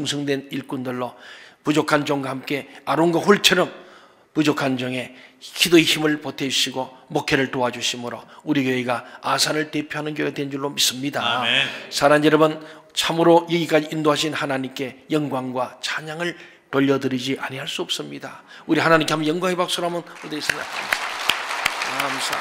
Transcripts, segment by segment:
풍성된 일꾼들로 부족한 종과 함께 아론과 홀처럼 부족한 종에 기도의 힘을 보태주시고 목회를 도와주심으로 우리 교회가 아산을 대표하는 교회가 된 줄로 믿습니다. 아멘. 사랑하는 여러분, 참으로 여기까지 인도하신 하나님께 영광과 찬양을 돌려드리지 아니할 수 없습니다. 우리 하나님께 한번 영광의 박수를 한번 올리겠습니다. 감사합니다.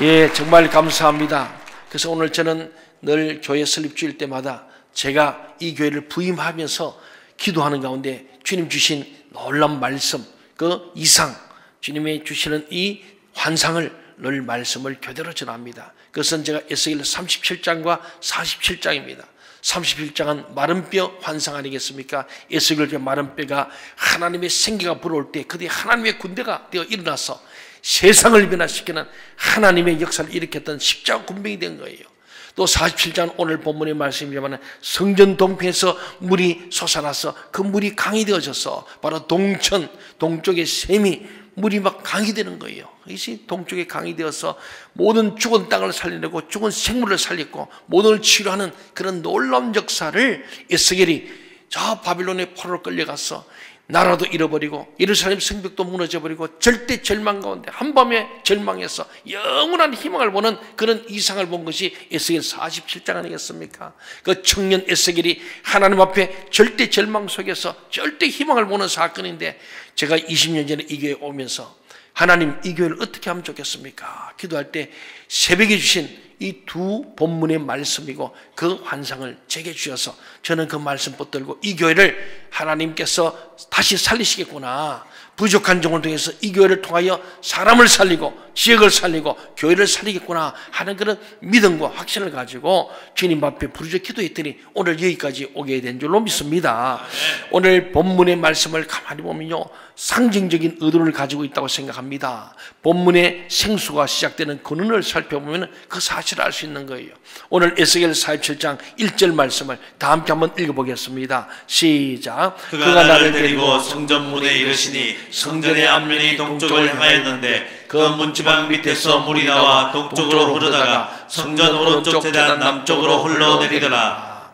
예, 정말 감사합니다. 그래서 오늘 저는 늘 교회 설립주일 때마다 제가 이 교회를 부임하면서 기도하는 가운데 주님 주신 놀라운 말씀, 그 이상, 주님이 주시는 이 환상을 늘 말씀을 교대로 전합니다. 그것은 제가 에스겔 37장과 47장입니다. 37장은 마른 뼈 환상 아니겠습니까? 에스겔 마른 뼈가 하나님의 생기가 불어올 때 그때 하나님의 군대가 되어 일어나서 세상을 변화시키는 하나님의 역사를 일으켰던 십자가 군병이 된 거예요. 또 47장 오늘 본문의 말씀이지만 성전 동편에서 물이 솟아나서 그 물이 강이 되어져서 바로 동천, 동쪽의 샘이 물이 막 강이 되는 거예요. 이것이 동쪽에 강이 되어서 모든 죽은 땅을 살려내고 죽은 생물을 살렸고 모든 걸 치료하는 그런 놀라운 역사를 에스겔이 저 바빌론의 포로로 끌려가서 나라도 잃어버리고 예루살렘 성벽도 무너져버리고 절대 절망 가운데 한밤에 절망해서 영원한 희망을 보는 그런 이상을 본 것이 에스겔 47장 아니겠습니까? 그 청년 에스겔이 하나님 앞에 절대 절망 속에서 절대 희망을 보는 사건인데, 제가 20년 전에 이 교회에 오면서 하나님, 이 교회를 어떻게 하면 좋겠습니까? 기도할 때 새벽에 주신 이 두 본문의 말씀이고 그 환상을 제게 주셔서 저는 그 말씀 붙들고 이 교회를 하나님께서 다시 살리시겠구나, 부족한 종을 통해서 이 교회를 통하여 사람을 살리고 지역을 살리고 교회를 살리겠구나 하는 그런 믿음과 확신을 가지고 주님 앞에 부르짖어 기도했더니 오늘 여기까지 오게 된 줄로 믿습니다. 오늘 본문의 말씀을 가만히 보면요, 상징적인 의도를 가지고 있다고 생각합니다. 본문의 생수가 시작되는 근원을 살펴보면 그 사실을 알 수 있는 거예요. 오늘 에스겔 47장 1절 말씀을 다 함께 한번 읽어보겠습니다. 시작. 그가 나를 데리고 성전문에 이르시니 성전의 앞면이 동쪽을 향하였는데 그 문지방 밑에서 물이 나와 동쪽으로 흐르다가 성전 오른쪽 제단 남쪽으로 흘러내리더라.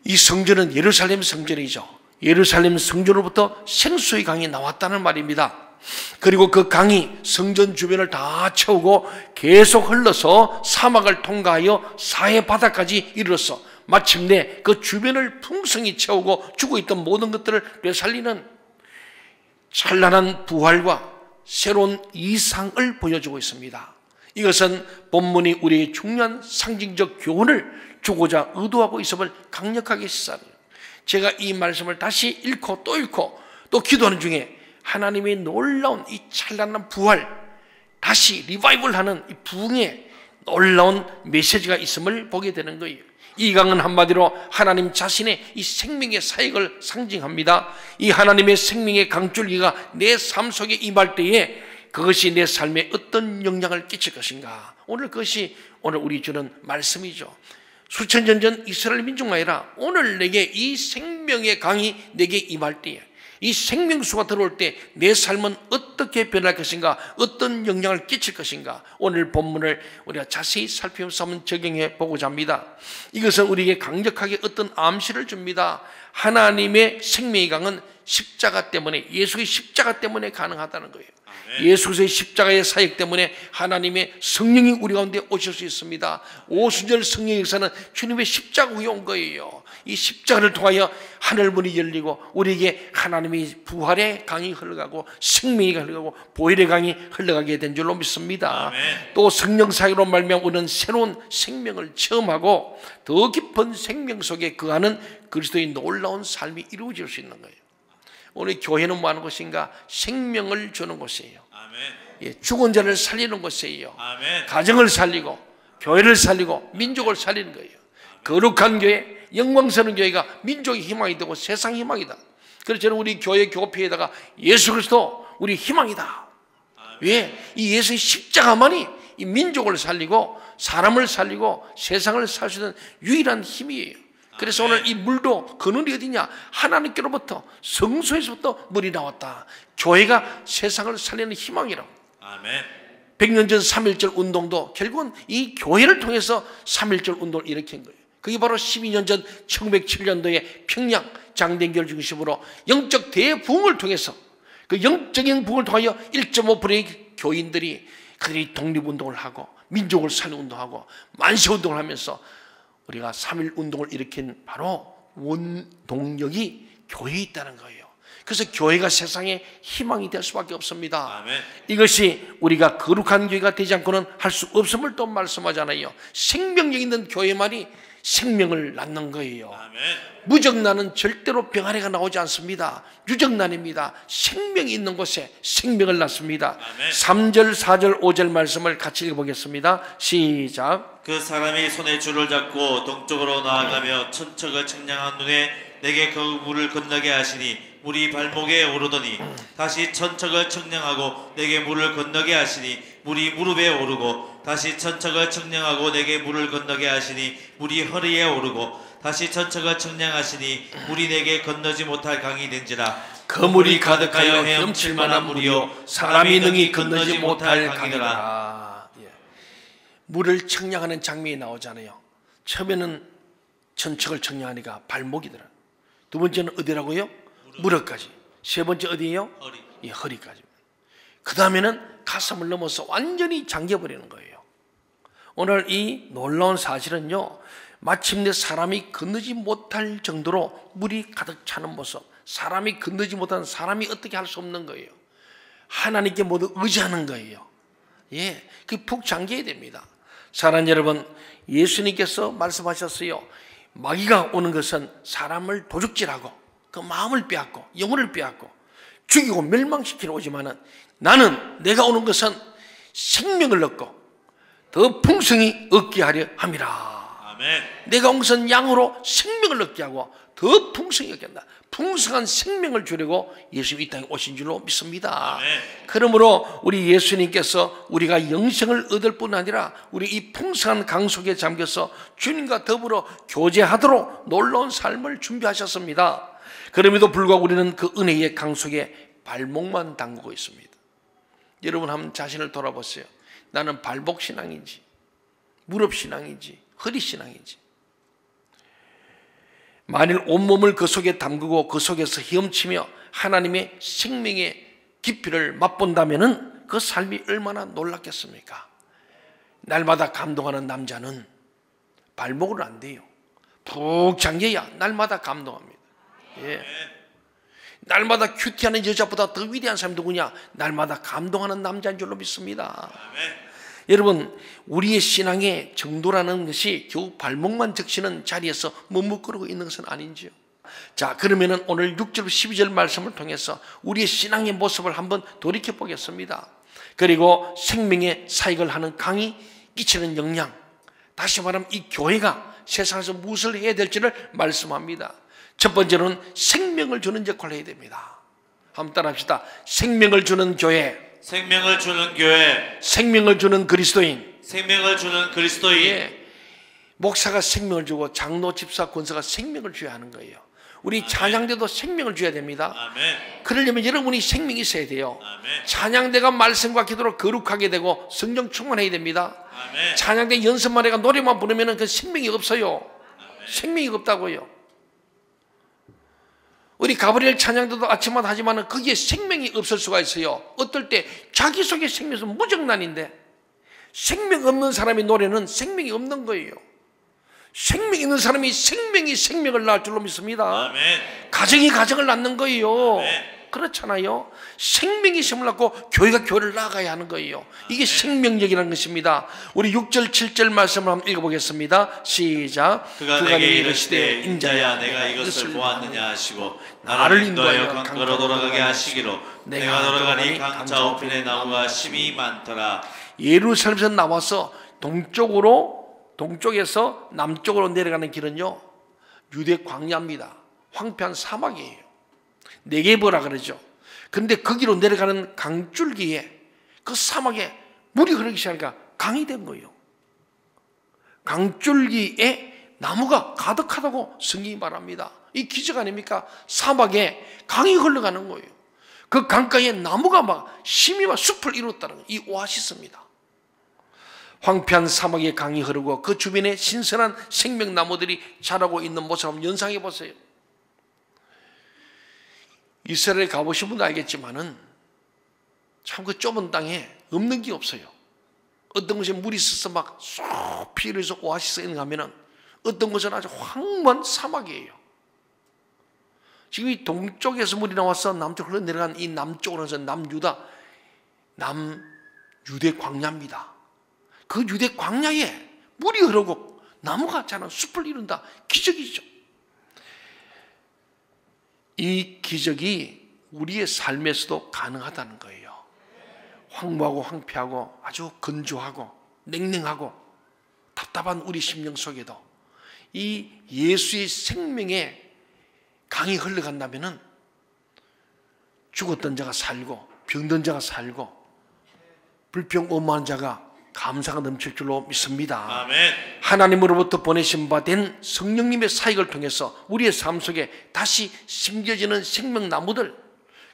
이 성전은 예루살렘 성전이죠. 예루살렘 성전으로부터 생수의 강이 나왔다는 말입니다. 그리고 그 강이 성전 주변을 다 채우고 계속 흘러서 사막을 통과하여 사해 바다까지 이르렀어 마침내 그 주변을 풍성히 채우고 죽어있던 모든 것들을 되살리는 찬란한 부활과 새로운 이상을 보여주고 있습니다. 이것은 본문이 우리의 중요한 상징적 교훈을 주고자 의도하고 있음을 강력하게 시사합니다. 제가 이 말씀을 다시 읽고 또 기도하는 중에 하나님의 놀라운 이 찬란한 부활, 다시 리바이벌하는 이 부흥의 놀라운 메시지가 있음을 보게 되는 거예요. 이 강은 한마디로 하나님 자신의 이 생명의 사역을 상징합니다. 이 하나님의 생명의 강줄기가 내 삶 속에 임할 때에 그것이 내 삶에 어떤 영향을 끼칠 것인가, 오늘 그것이 오늘 우리 주는 말씀이죠. 수천 년 전 이스라엘 민족만 아니라 오늘 내게 이 생명의 강이 내게 임할 때에, 이 생명수가 들어올 때 내 삶은 어떻게 변할 것인가, 어떤 영향을 끼칠 것인가, 오늘 본문을 우리가 자세히 살펴보면서 한번 적용해 보고자 합니다. 이것은 우리에게 강력하게 어떤 암시를 줍니다. 하나님의 생명의 강은 십자가 때문에, 예수의 십자가 때문에 가능하다는 거예요. 예수의 십자가의 사역 때문에 하나님의 성령이 우리 가운데 오실 수 있습니다. 오순절 성령의 역사는 주님의 십자가 후에 온 거예요. 이 십자가를 통하여 하늘문이 열리고 우리에게 하나님의 부활의 강이 흘러가고 생명이 흘러가고 보혈의 강이 흘러가게 된 줄로 믿습니다. 아멘. 또 성령 사역으로 말미암아 우리는 새로운 생명을 체험하고 더 깊은 생명 속에 거하는 그리스도의 놀라운 삶이 이루어질 수 있는 거예요. 오늘 교회는 뭐 하는 곳인가? 생명을 주는 곳이에요. 아멘. 예, 죽은 자를 살리는 곳이에요. 아멘. 가정을 살리고 교회를 살리고 민족을 살리는 거예요. 거룩한 교회, 영광스러운 교회가 민족의 희망이 되고 세상 희망이다. 그래서 저는 우리 교회 교회에다가 예수 그리스도 우리 희망이다. 왜? 이 예수의 십자가만이 이 민족을 살리고 사람을 살리고 세상을 살 수 있는 유일한 힘이에요. 그래서 오늘 이 물도 근원이 어디냐? 하나님께로부터, 성소에서부터 물이 나왔다. 교회가 세상을 살리는 희망이라고. 아멘. 100년 전 3.1절 운동도 결국은 이 교회를 통해서 3.1절 운동을 일으킨 거예요. 그게 바로 12년 전 1907년도에 평양 장대교를 중심으로 영적 대부흥을 통해서 그 영적인 부흥을 통하여 1.5%의 교인들이 그들이 독립운동을 하고 민족을 살리는 운동하고 만세운동을 하면서 우리가 3.1 운동을 일으킨 바로 원동력이 교회에 있다는 거예요. 그래서 교회가 세상에 희망이 될 수밖에 없습니다. 아멘. 이것이 우리가 거룩한 교회가 되지 않고는 할 수 없음을 또 말씀하잖아요. 생명력 있는 교회만이 생명을 낳는 거예요. 아멘. 무정란은 절대로 병아리가 나오지 않습니다. 유정란입니다. 생명이 있는 곳에 생명을 낳습니다. 아멘. 3절, 4절, 5절 말씀을 같이 읽어보겠습니다. 시작. 그 사람이 손에 줄을 잡고 동쪽으로 나아가며 천척을 측량한 눈에 내게 그 물을 건너게 하시니 물이 발목에 오르더니 다시 천척을 측량하고 내게 물을 건너게 하시니 물이 무릎에 오르고 다시 천척을 측량하고 내게 물을 건너게 하시니 물이 허리에 오르고 다시 천척을 측량하시니 물이 내게 건너지 못할 강이 된지라. 그 물이 가득하여 헤엄칠 만한 물이요 사람이 능히 건너지 못할 강이더라. 물을 측량하는 장면이 나오잖아요. 처음에는 천척을 측량하니까 발목이더라. 두 번째는 어디라고요? 무릎까지. 세 번째 어디예요? 허리. 이 허리까지. 그 다음에는 가슴을 넘어서 완전히 잠겨버리는 거예요. 오늘 이 놀라운 사실은요, 마침내 사람이 건너지 못할 정도로 물이 가득 차는 모습, 사람이 건너지 못하는 사람이 어떻게 할 수 없는 거예요. 하나님께 모두 의지하는 거예요. 예, 그 푹 잠겨야 됩니다. 사랑하는 여러분, 예수님께서 말씀하셨어요. 마귀가 오는 것은 사람을 도둑질하고 그 마음을 빼앗고 영혼을 빼앗고 죽이고 멸망시키러 오지만은 나는 내가 오는 것은 생명을 얻고 더 풍성히 얻게 하려 함이라. 아멘. 내가 온 것은 양으로 생명을 얻게 하고 더 풍성히 얻게 한다. 풍성한 생명을 주려고 예수님이 이 땅에 오신 줄로 믿습니다. 아멘. 그러므로 우리 예수님께서 우리가 영생을 얻을 뿐 아니라 우리 이 풍성한 강 속에 잠겨서 주님과 더불어 교제하도록 놀라운 삶을 준비하셨습니다. 그럼에도 불구하고 우리는 그 은혜의 강 속에 발목만 담그고 있습니다. 여러분 한번 자신을 돌아보세요. 나는 발목 신앙인지 무릎 신앙인지 허리 신앙인지. 만일 온몸을 그 속에 담그고 그 속에서 헤엄치며 하나님의 생명의 깊이를 맛본다면 그 삶이 얼마나 놀랍겠습니까? 날마다 감동하는 남자는 발목으로 안 돼요. 푹 잠겨야 날마다 감동합니다. 예. 날마다 큐티하는 여자보다 더 위대한 사람이 누구냐? 날마다 감동하는 남자인 줄로 믿습니다. 아멘. 여러분, 우리의 신앙의 정도라는 것이 겨우 발목만 적시는 자리에서 머뭇거리고 있는 것은 아닌지요. 자, 그러면은 오늘 6절 12절 말씀을 통해서 우리의 신앙의 모습을 한번 돌이켜 보겠습니다. 그리고 생명의 사역을 하는 강이 끼치는 영향, 다시 말하면 이 교회가 세상에서 무엇을 해야 될지를 말씀합니다. 첫 번째로는 생명을 주는 역할을 해야 됩니다. 한번 따라합시다. 생명을 주는 교회, 생명을 주는 교회, 생명을 주는 그리스도인. 생명을 주는 그리스도인. 예. 목사가 생명을 주고 장로, 집사, 권사가 생명을 줘야 하는 거예요. 우리 찬양대도 생명을 줘야 됩니다. 아멘. 그러려면 여러분이 생명이 있어야 돼요. 아멘. 찬양대가 말씀과 기도로 거룩하게 되고 성령 충만해야 됩니다. 아멘. 찬양대 연습만 해가 노래만 부르면 그 생명이 없어요. 아멘. 생명이 없다고요. 우리 가브리엘 찬양대도 아침마다 하지만 거기에 생명이 없을 수가 있어요. 어떨 때 자기 속에 생명이 있으면 무정란인데 생명 없는 사람의 노래는 생명이 없는 거예요. 생명 있는 사람이 생명을 낳을 줄로 믿습니다. 아멘. 가정이 가정을 낳는 거예요. 아멘. 그렇잖아요. 생명이 힘을 낳고 교회가 교회를 나가야 하는 거예요. 이게 생명력이라는 것입니다. 우리 6절 7절 말씀을 한번 읽어보겠습니다. 시작. 그가 내게 이르시되 인자야 내가 이것을 보았느냐 하시고 나를 인도하여 강가로 돌아가게 하시기로 내가 돌아가니 강 좌우편에 나무가 심이 많더라. 예루살렘에서 나와서 동쪽에서 남쪽으로 내려가는 길은요 유대 광야입니다. 황폐한 사막이에요. 네게버라 그러죠. 그런데 거기로 내려가는 강줄기에 그 사막에 물이 흐르기 시작하니까 강이 된 거예요. 강줄기에 나무가 가득하다고 성경이 말합니다. 이 기적 아닙니까? 사막에 강이 흘러가는 거예요. 그 강가에 나무가 막 심이 막 숲을 이뤘다는 거예요. 이 오아시스입니다. 황폐한 사막의 강이 흐르고 그 주변에 신선한 생명나무들이 자라고 있는 모습을 한번 연상해 보세요. 이스라엘에 가보신 분도 알겠지만은 참 그 좁은 땅에 없는 게 없어요. 어떤 곳에 물이 있어서 막 쏙 피어서 오아시스에 있는 가면은 어떤 곳은 아주 황무한 사막이에요. 지금 이 동쪽에서 물이 나와서 남쪽으로 흘러내려간 이 남쪽으로 해서 남유대 광야입니다. 그 유대 광야에 물이 흐르고 나무가 자란 숲을 이룬다. 기적이죠. 이 기적이 우리의 삶에서도 가능하다는 거예요. 황무하고 황폐하고 아주 건조하고 냉랭하고 답답한 우리 심령 속에도 이 예수의 생명의 강이 흘러간다면은 죽었던 자가 살고 병든 자가 살고 불평오만한 자가 감사가 넘칠 줄로 믿습니다. 아멘. 하나님으로부터 보내신 바 된 성령님의 사역을 통해서 우리의 삶 속에 다시 심겨지는 생명나무들,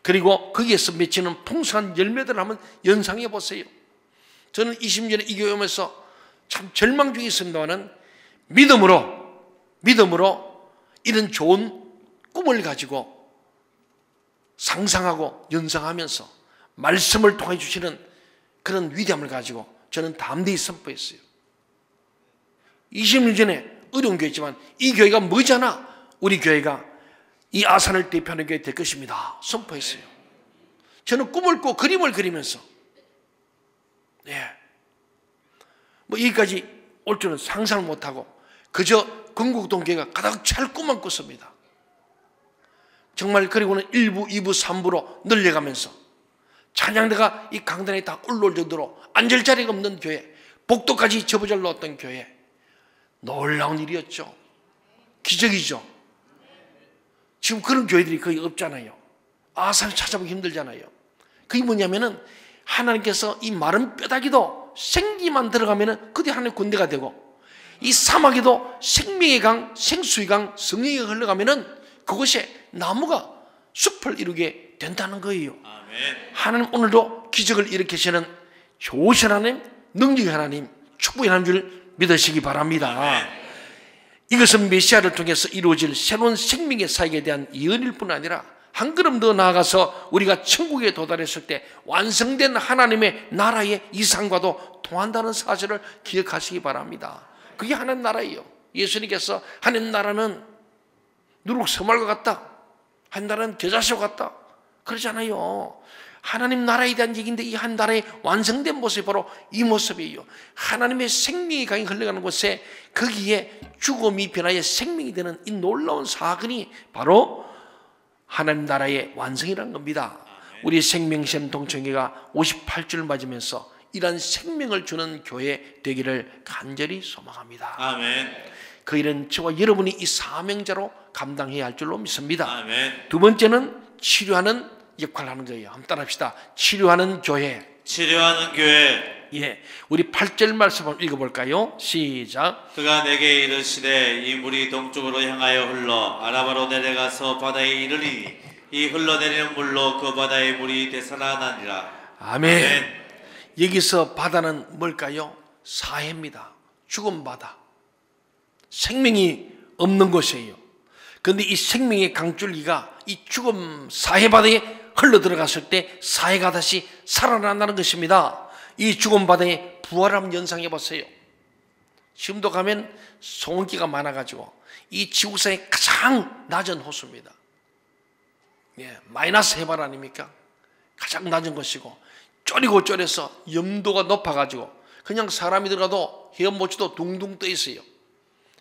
그리고 거기에서 맺히는 풍성한 열매들을 한번 연상해 보세요. 저는 20년에 이 교회 오면서 참 절망 중에 있습니다만 믿음으로 이런 좋은 꿈을 가지고 상상하고 연상하면서 말씀을 통해 주시는 그런 위대함을 가지고 저는 담대히 선포했어요. 20년 전에 어려운 교회지만 이 교회가 머지않아 우리 교회가 이 아산을 대표하는 교회 될 것입니다. 선포했어요. 저는 꿈을 꾸고 그림을 그리면서 여기까지 올 줄은 상상을 못하고 그저 건국동 교회가 가득 찰 꿈만 꿨습니다. 정말 그리고는 1부, 2부, 3부로 늘려가면서 찬양대가 이 강단에 다 올라올 정도로 앉을 자리가 없는 교회, 복도까지 접어져 넣었던 교회, 놀라운 일이었죠. 기적이죠. 지금 그런 교회들이 거의 없잖아요. 아산을 찾아보기 힘들잖아요. 그게 뭐냐면은 하나님께서 이 마른 뼈다귀도 생기만 들어가면은 그게 하나님의 군대가 되고, 이 사막에도 생명의 강, 생수의 강, 성령이 흘러가면은 그곳에 나무가 숲을 이루게 된다는 거예요. 아멘. 하나님 오늘도 기적을 일으키시는 좋으신 하나님, 능력의 하나님, 축복의 하나님 줄 믿으시기 바랍니다. 아멘. 이것은 메시아를 통해서 이루어질 새로운 생명의 사역에 대한 예언일 뿐 아니라 한 걸음 더 나아가서 우리가 천국에 도달했을 때 완성된 하나님의 나라의 이상과도 통한다는 사실을 기억하시기 바랍니다. 그게 하나님 나라예요. 예수님께서 하나님 나라는 누룩 서말과 같다, 한 나라는 겨자씨와 같다 그러잖아요. 하나님 나라에 대한 얘기인데 이 한 나라의 완성된 모습이 바로 이 모습이에요. 하나님의 생명이 강이 흘러가는 곳에 거기에 죽음이 변화의 생명이 되는 이 놀라운 사건이 바로 하나님 나라의 완성이라는 겁니다. 우리 생명시험 동청회가 58주를 맞으면서 이러한 생명을 주는 교회 되기를 간절히 소망합니다. 아멘. 그 일은 저와 여러분이 이 사명자로 감당해야 할 줄로 믿습니다. 아멘. 두 번째는 치료하는 역할을 하는 거예요. 한번 따라합시다. 치료하는 교회. 치료하는 교회. 예, 우리 8절 말씀 한번 읽어볼까요? 시작. 그가 내게 이르시되 이 물이 동쪽으로 향하여 흘러 아라바로 내려가서 바다에 이르리니 이 흘러내리는 물로 그 바다의 물이 되살아나니라. 아멘. 아멘. 여기서 바다는 뭘까요? 사해입니다. 죽은 바다. 생명이 없는 곳이에요. 그런데 이 생명의 강줄기가 이 죽음 사해 바다에 흘러 들어갔을 때 사해가 다시 살아난다는 것입니다. 이 죽은 바다에 부활함 연상해 보세요. 지금도 가면 송원기가 많아가지고 이 지구상의 가장 낮은 호수입니다. 마이너스 해발 아닙니까? 가장 낮은 것이고 쪼리고 쪼려서 염도가 높아가지고 그냥 사람이 들어가도 헤엄모치도 둥둥 떠 있어요.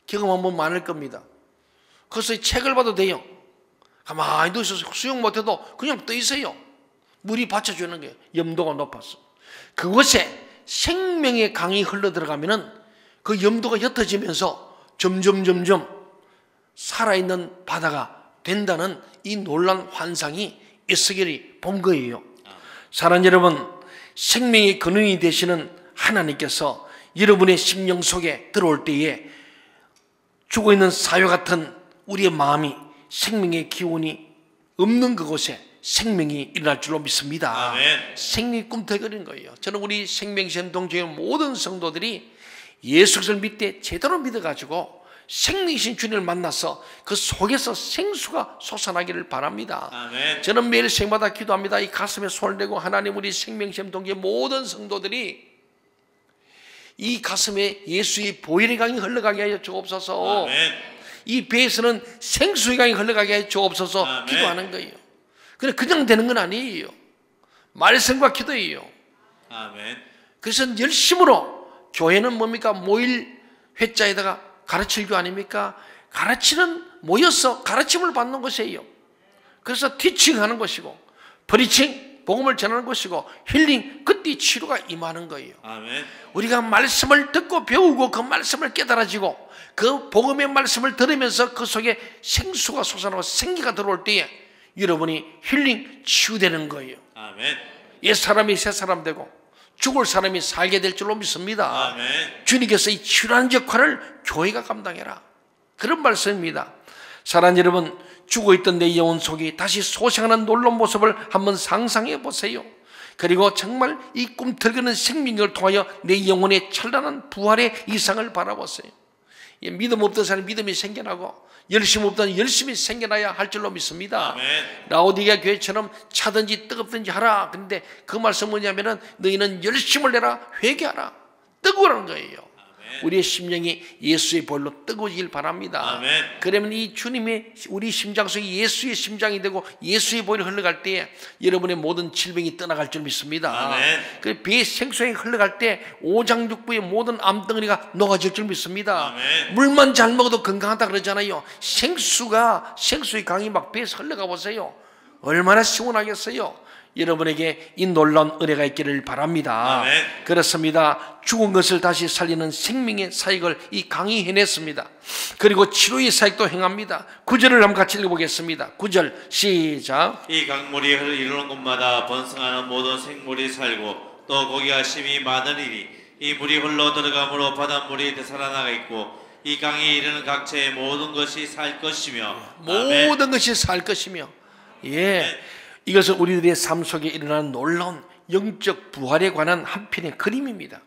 경험하면 많을 겁니다. 그래서 책을 봐도 돼요. 가만히 누워 있어서 수영 못해도 그냥 떠 있어요. 물이 받쳐주는 거예요. 염도가 높아서. 그곳에 생명의 강이 흘러 들어가면은 그 염도가 옅어지면서 점점 살아있는 바다가 된다는 이 놀라운 환상이 에스겔이 본 거예요. 사랑하는 여러분, 생명의 근원이 되시는 하나님께서 여러분의 심령 속에 들어올 때에 죽어있는 사회 같은 우리의 마음이 생명의 기운이 없는 그곳에 생명이 일어날 줄로 믿습니다. 아멘. 생명이 꿈틀거리는 거예요. 저는 우리 생명샘 동정의 모든 성도들이 예수 그리스도를 믿되 제대로 믿어가지고 생명이신 주님을 만나서 그 속에서 생수가 솟아나기를 바랍니다. 아멘. 저는 매일 생마다 기도합니다. 이 가슴에 손을 대고 하나님, 우리 생명샘 동지의 모든 성도들이 이 가슴에 예수의 보혈의 강이 흘러가게 하여 주옵소서. 아멘. 이 배에서는 생수의 강이 흘러가게 하여 주옵소서. 아멘. 기도하는 거예요. 그냥 되는 건 아니에요. 말씀과 기도예요. 아멘. 그래서 열심으로, 교회는 뭡니까? 모일 회자에다가 가르칠 교 아닙니까? 가르치는, 모여서 가르침을 받는 것이에요. 그래서 티칭하는 것이고, 프리칭, 복음을 전하는 것이고, 힐링, 그때 치료가 임하는 거예요. 아멘. 우리가 말씀을 듣고 배우고 그 말씀을 깨달아지고 그 복음의 말씀을 들으면서 그 속에 생수가 솟아나고 생기가 들어올 때에 여러분이 힐링, 치유되는 거예요. 아멘. 옛 사람이 새 사람 되고 죽을 사람이 살게 될 줄로 믿습니다. 아멘. 주님께서 이 치유하는 역할을 교회가 감당해라, 그런 말씀입니다. 사랑하는 여러분, 죽어있던 내 영혼 속이 다시 소생하는 놀라운 모습을 한번 상상해 보세요. 그리고 정말 이 꿈틀거리는 생명력을 통하여 내 영혼의 찬란한 부활의 이상을 바라보세요. 믿음 없던 사람이 믿음이 생겨나고 열심 없던 열심이 생겨나야 할 줄로 믿습니다. 아멘. 라오디게아 교회처럼 차든지 뜨겁든지 하라. 근데 그 말씀 뭐냐면은 너희는 열심을 내라, 회개하라, 뜨거우라는 거예요. 우리의 심령이 예수의 볼로 뜨거워지길 바랍니다. 아멘. 그러면 이 주님의 우리 심장 속에 예수의 심장이 되고 예수의 볼이 흘러갈 때에 여러분의 모든 질병이 떠나갈 줄 믿습니다. 아멘. 그 배의 생수에 흘러갈 때 오장육부의 모든 암덩어리가 녹아질 줄 믿습니다. 아멘. 물만 잘 먹어도 건강하다 그러잖아요. 생수의 강이 막 배에서 흘러가 보세요. 얼마나 시원하겠어요. 여러분에게 이 놀라운 은혜가 있기를 바랍니다. 아멘. 그렇습니다. 죽은 것을 다시 살리는 생명의 사역을 이 강이 해냈습니다. 그리고 치료의 사역도 행합니다. 9절을 한번 같이 읽어보겠습니다. 9절 시작. 이 강물이 이르는 곳마다 번성하는 모든 생물이 살고 또 고기와 심이 많으리니 이 물이 흘러 들어가므로 바닷물이 되살아나가 있고 이 강이 이르는 각처의 모든 것이 살 것이며 모든 것이 살 것이며, 예, 이것은 우리들의 삶 속에 일어나는 놀라운 영적 부활에 관한 한 편의 그림입니다.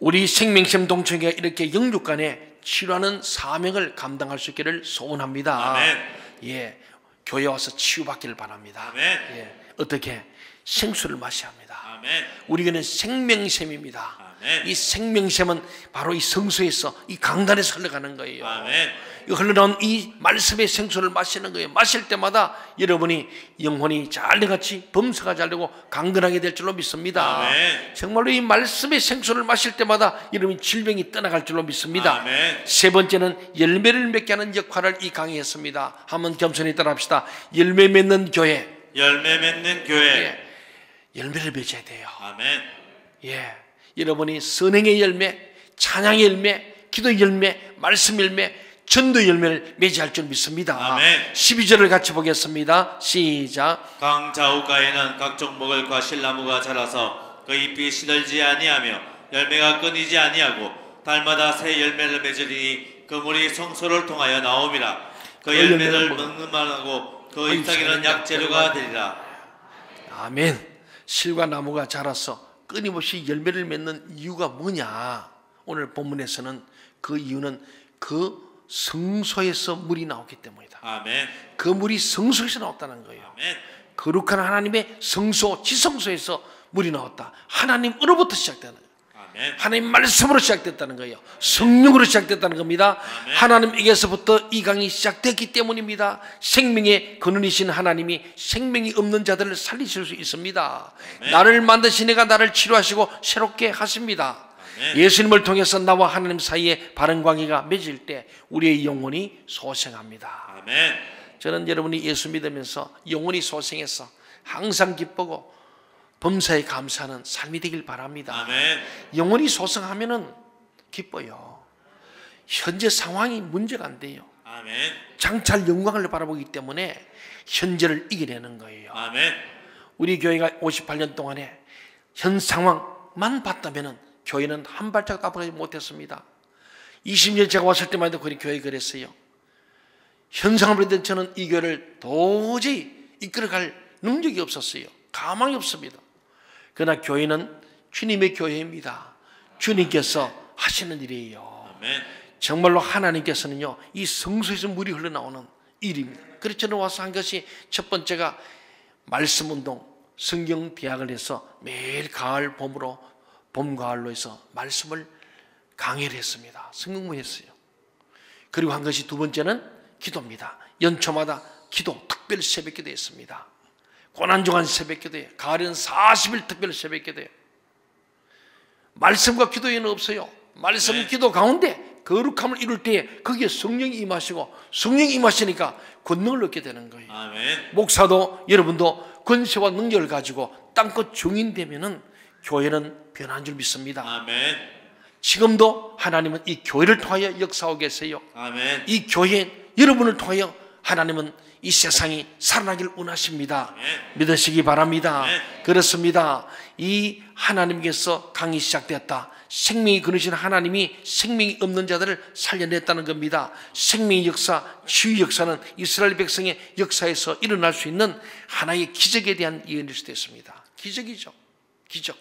우리 생명샘 동청회가 이렇게 영육간에 치료하는 사명을 감당할 수 있기를 소원합니다. 아멘. 예, 교회 와서 치유받기를 바랍니다. 아멘. 예, 어떻게? 생수를 마셔야 합니다. 아멘. 우리에게는 생명샘입니다. 아멘. 이 생명샘은 바로 이 성소에서, 이 강단에서 흘러가는 거예요. 아멘. 이 흘러나온 이 말씀의 생수를 마시는 거예요. 마실 때마다 여러분이 영혼이 잘돼같이 범사가 잘되고 강건하게 될 줄로 믿습니다. 아멘. 정말로 이 말씀의 생수를 마실 때마다 여러분이 질병이 떠나갈 줄로 믿습니다. 아멘. 세 번째는 열매를 맺게 하는 역할을 이 강이 했습니다. 한번 겸손히 따라합시다. 열매 맺는 교회. 열매 맺는 교회. 예, 열매를 맺어야 돼요. 아멘. 예, 여러분이 선행의 열매, 찬양의 열매, 기도 열매, 말씀 열매, 전도 열매를 맺이할 줄 믿습니다. 아멘. 12절을 같이 보겠습니다. 시작. 강 좌우가에는 각종 먹을 과실나무가 자라서 그 잎이 시들지 아니하며 열매가 끊이지 아니하고 달마다 새 열매를 맺으리니 그 물이 성소를 통하여 나옴이라. 그 열매를 먹는 만하고 그 잎사귀는 약재료가 되리라. 아멘. 실과 나무가 자라서 끊임없이 열매를 맺는 이유가 뭐냐? 오늘 본문에서는 그 이유는 그 성소에서 물이 나오기 때문이다. 아멘. 그 물이 성소에서 나왔다는 거예요. 아멘. 거룩한 하나님의 성소, 지성소에서 물이 나왔다. 하나님으로부터 시작되는 거예요. 아멘. 하나님 말씀으로 시작됐다는 거예요. 성령으로 시작됐다는 겁니다. 아멘. 하나님에게서부터 이 강이 시작됐기 때문입니다. 생명의 근원이신 하나님이 생명이 없는 자들을 살리실 수 있습니다. 아멘. 나를 만드신 이가 나를 치료하시고 새롭게 하십니다. 아멘. 예수님을 통해서 나와 하나님 사이에 바른 관계가 맺을 때 우리의 영혼이 소생합니다. 아멘. 저는 여러분이 예수 믿으면서 영혼이 소생해서 항상 기쁘고 범사에 감사하는 삶이 되길 바랍니다. 아멘. 영혼이 소생하면은 기뻐요. 현재 상황이 문제가 안 돼요. 아멘. 장차 영광을 바라보기 때문에 현재를 이겨내는 거예요. 아멘. 우리 교회가 58년 동안에 현 상황만 봤다면은 교회는 한 발짝 앞으로 가지 못했습니다. 20년 제가 왔을 때만 해도 교회 그랬어요. 현 상황을 보던 저는 이 교회를 도저히 이끌어갈 능력이 없었어요. 가망이 없습니다. 그러나 교회는 주님의 교회입니다. 주님께서 하시는 일이에요. 아멘. 정말로 하나님께서는요, 이 성소에서 물이 흘러나오는 일입니다. 그래서 저는 와서 한 것이 첫 번째가 말씀운동, 성경대학을 해서 매일 가을, 봄으로 봄, 가을로 해서 말씀을 강의를 했습니다. 성경문 했어요. 그리고 한 것이 두 번째는 기도입니다. 연초마다 기도, 특별 새벽기도 했습니다. 고난중한 새벽기도에, 가을에는 40일 특별 새벽기도에. 말씀과 기도에는 없어요. 말씀, 네. 기도 가운데 거룩함을 이룰 때에 거기에 성령이 임하시고, 성령이 임하시니까 권능을 얻게 되는 거예요. 아멘. 목사도 여러분도 권세와 능력을 가지고 땅끝 증인되면은 교회는 변한 줄 믿습니다. 아멘. 지금도 하나님은 이 교회를 통하여 역사하고 계세요. 아멘. 이 교회 여러분을 통하여 하나님은 이 세상이 살아나길 원하십니다. 아멘. 믿으시기 바랍니다. 아멘. 그렇습니다. 이 하나님께서 강이 시작되었다. 생명이 그러신 하나님이 생명이 없는 자들을 살려냈다는 겁니다. 생명의 역사, 치유 역사는 이스라엘 백성의 역사에서 일어날 수 있는 하나의 기적에 대한 예언일 수도 있습니다. 기적이죠. 기적.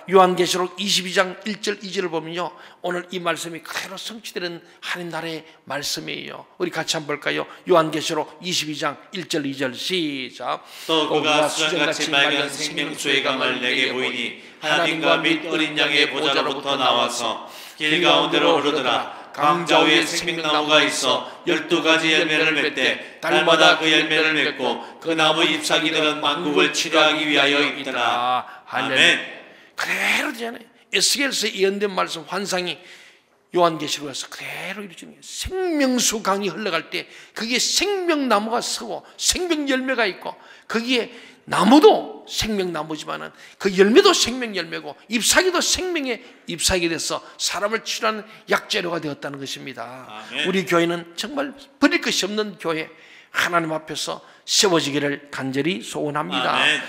요한계시록 22장 1절 2절을 보면요, 오늘 이 말씀이 그대로 성취되는 하나님 나라의 말씀이에요. 우리 같이 한번 볼까요? 요한계시록 22장 1절 2절 시작. 또 그가 수정같이 맑은 생명수의 강을 내게 보이니 하나님과 및 어린 양의 보좌로부터 나와서 길 가운데로 흐르더라. 강자 위에 생명나무가 있어 12가지 열매를 맺되 달마다 그 열매를 맺고 그 나무 잎사귀들은 만국을 치료하기 위하여 있더라. 아멘. 그대로 되잖아요. 에스겔서에 예언된 말씀 환상이 요한계시록에서 그대로 이루어지는 거예요. 생명수 강이 흘러갈 때 거기에 생명나무가 서고 생명 열매가 있고, 거기에 나무도 생명나무지만은 그 열매도 생명열매고 잎사귀도 생명의 잎사귀가 돼서 사람을 치료하는 약재료가 되었다는 것입니다. 아멘. 우리 교회는 정말 버릴 것이 없는 교회, 하나님 앞에서 세워지기를 간절히 소원합니다. 아멘.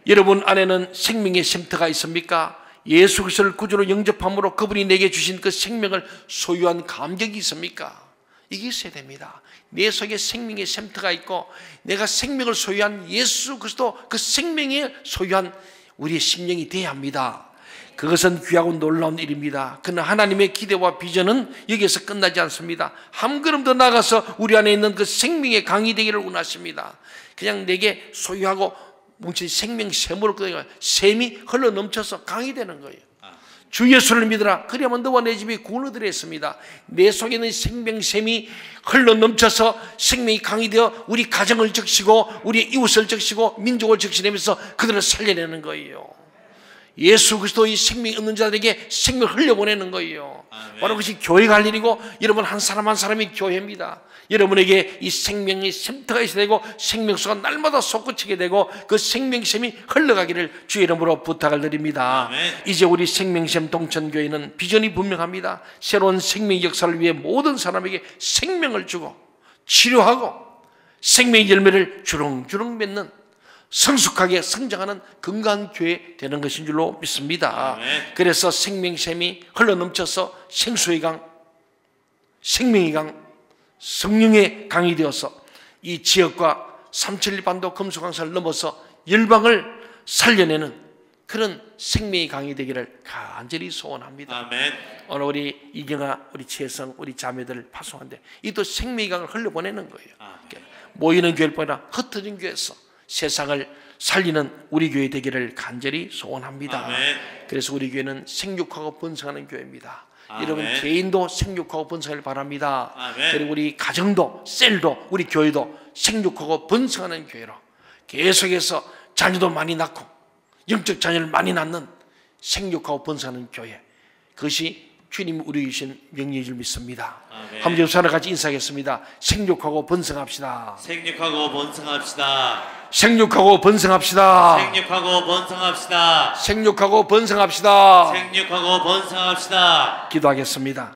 여러분 안에는 생명의 쉼터가 있습니까? 예수 그리스도를 구주로 영접함으로 그분이 내게 주신 그 생명을 소유한 감격이 있습니까? 이게 있어야 됩니다. 내 속에 생명의 쉼터가 있고 내가 생명을 소유한 예수 그리스도 그 생명에 소유한 우리의 심령이 되어야 합니다. 그것은 귀하고 놀라운 일입니다. 그러나 하나님의 기대와 비전은 여기에서 끝나지 않습니다. 한 걸음 더 나가서 우리 안에 있는 그 생명의 강이 되기를 원하십니다. 그냥 내게 소유하고 뭉친 생명 샘으로 샘이 흘러 넘쳐서 강이 되는 거예요. 주 예수를 믿으라. 그리하면 너와 내 집이 구원을 얻으리라 했습니다. 내 속에 있는 생명샘이 흘러 넘쳐서 생명이 강이 되어 우리 가정을 적시고 우리 이웃을 적시고 민족을 적시내면서 그들을 살려내는 거예요. 예수 그리스도의 생명이 없는 자들에게 생명을 흘려보내는 거예요. 아멘. 바로 그것이 교회가 할 일이고 여러분 한 사람 한 사람이 교회입니다. 여러분에게 이 생명의 샘터가 있어야 되고 생명수가 날마다 솟구치게 되고 그 생명샘이 흘러가기를 주의 이름으로 부탁을 드립니다. 아멘. 이제 우리 생명샘 동천교회는 비전이 분명합니다. 새로운 생명 역사를 위해 모든 사람에게 생명을 주고 치료하고 생명의 열매를 주렁주렁 맺는 성숙하게 성장하는 건강한 교회 되는 것인 줄로 믿습니다. 아멘. 그래서 생명샘이 흘러넘쳐서 생수의 강, 생명의 강, 성령의 강이 되어서 이 지역과 삼천리반도 금수강산을 넘어서 열방을 살려내는 그런 생명의 강이 되기를 간절히 소원합니다. 아멘. 오늘 우리 이경아, 우리 최성, 우리 자매들을 파송한데 이 또 생명의 강을 흘려보내는 거예요. 아멘. 모이는 교회를 보나 흩어진 교회에서 세상을 살리는 우리 교회 되기를 간절히 소원합니다. 아멘. 그래서 우리 교회는 생육하고 번성하는 교회입니다. 아멘. 여러분 개인도 생육하고 번성을 바랍니다. 아멘. 그리고 우리 가정도 셀도 우리 교회도 생육하고 번성하는 교회로 계속해서 자녀도 많이 낳고 영적 자녀를 많이 낳는 생육하고 번성하는 교회, 그것이 주님이 우리 주신 명령인 줄 믿습니다. 아멘. 한번 저와 같이 인사하겠습니다. 생육하고 번성합시다. 생육하고 번성합시다. 생육하고 번성합시다. 생육하고 번성합시다. 생육하고 번성합시다. 생육하고 번성합시다. 기도하겠습니다.